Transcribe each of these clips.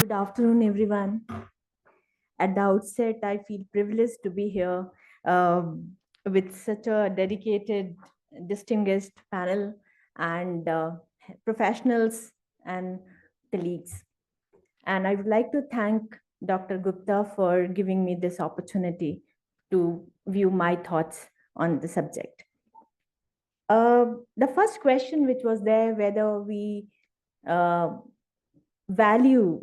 Good afternoon, everyone. At the outset, I feel privileged to be here with such a dedicated, distinguished panel and professionals and colleagues. And I would like to thank Dr. Gupta for giving me this opportunity to view my thoughts on the subject. The first question, which was there, whether we uh, value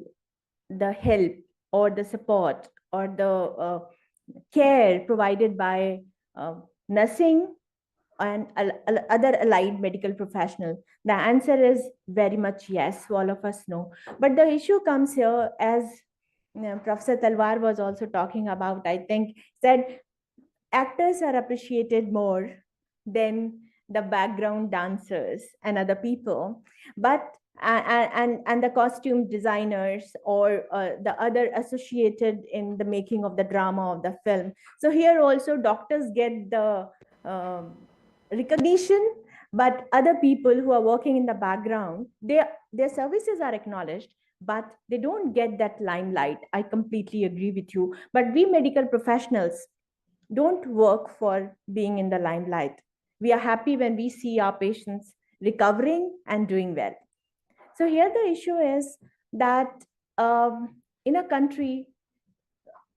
the help or the support or the care provided by nursing and other allied medical professional? The answer is very much yes, all of us know. But the issue comes here, as Professor Talwar was also talking about, I think, said actors are appreciated more than the background dancers and other people, but and the costume designers or the other associated in the making of the drama of the film. So here also doctors get the recognition, but other people who are working in the background, their services are acknowledged, but they don't get that limelight. I completely agree with you. But we medical professionals don't work for being in the limelight. We are happy when we see our patients recovering and doing well. So here the issue is that in a country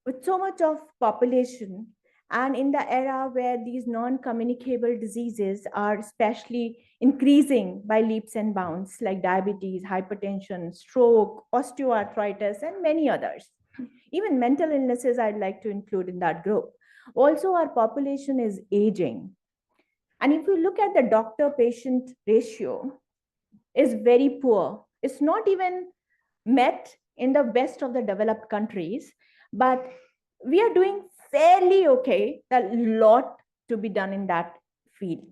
with so much of population, and in the era where these non-communicable diseases are especially increasing by leaps and bounds, like diabetes, hypertension, stroke, osteoarthritis, and many others. Even mental illnesses I'd like to include in that group. Also, our population is aging. And if you look at the doctor-patient ratio, is very poor. It's not even met in the best of the developed countries, but we are doing fairly okay. A lot to be done in that field.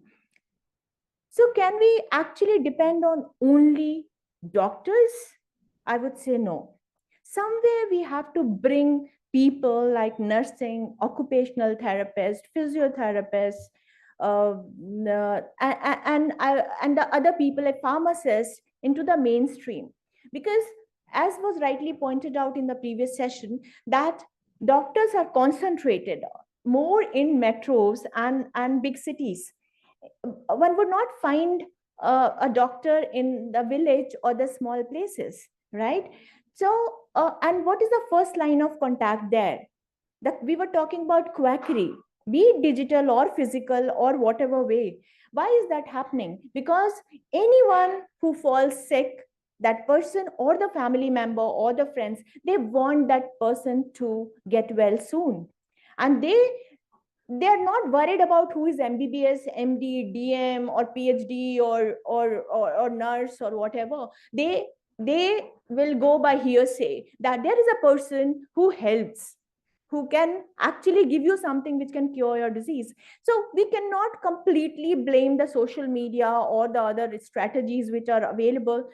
So can we actually depend on only doctors? I would say no. Somewhere we have to bring people like nursing, occupational therapists, physiotherapists, and the other people like pharmacists into the mainstream. Because as was rightly pointed out in the previous session, that doctors are concentrated more in metros and big cities. One would not find a doctor in the village or the small places, right? So, and what is the first line of contact there? That we were talking about quackery, be it digital or physical or whatever way. Why is that happening? Because anyone who falls sick, that person or the family member or the friends, they want that person to get well soon. And they're not worried about who is MBBS, MD, DM, or PhD, or nurse or whatever. They will go by hearsay that there is a person who helps, who can actually give you something which can cure your disease. So we cannot completely blame the social media or the other strategies which are available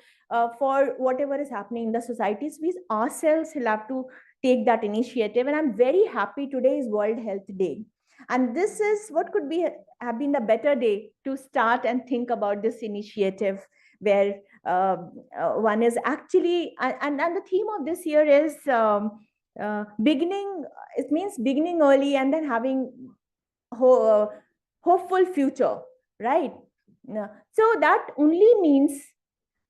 for whatever is happening in the societies. We ourselves will have to take that initiative. And I'm very happy today is World Health Day. And this is what could be have been the better day to start and think about this initiative, where one is actually, and the theme of this year is beginning. It means beginning early and then having hopeful future, right? So that only means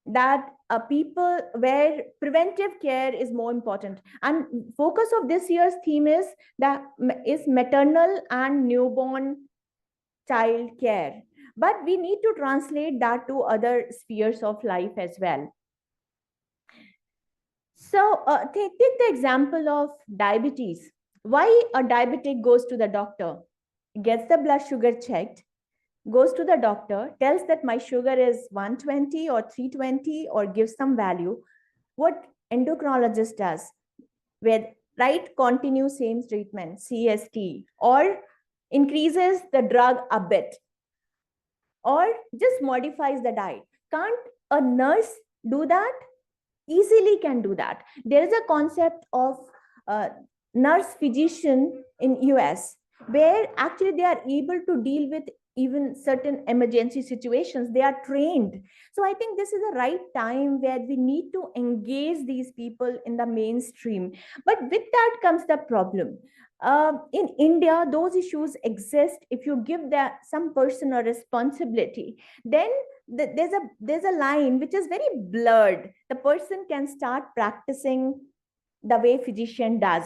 that people where preventive care is more important, and focus of this year's theme is that is maternal and newborn child care, but we need to translate that to other spheres of life as well. So take the example of diabetes. Why a diabetic goes to the doctor, gets the blood sugar checked, goes to the doctor, tells that my sugar is 120 or 320 or gives some value. What endocrinologist does, with right continue same treatment, CST, or increases the drug a bit, or just modifies the diet. Can't a nurse do that? Easily can do that. There is a concept of nurse physician in US, where actually they are able to deal with even certain emergency situations, they are trained. So I think this is the right time where we need to engage these people in the mainstream. But with that comes the problem. In India, those issues exist. If you give that some person a responsibility, then there's a line which is very blurred. The person can start practicing the way physician does.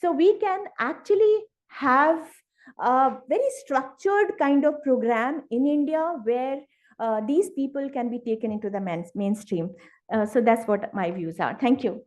So we can actually have a very structured kind of program in India where these people can be taken into the mainstream. So that's what my views are. Thank you.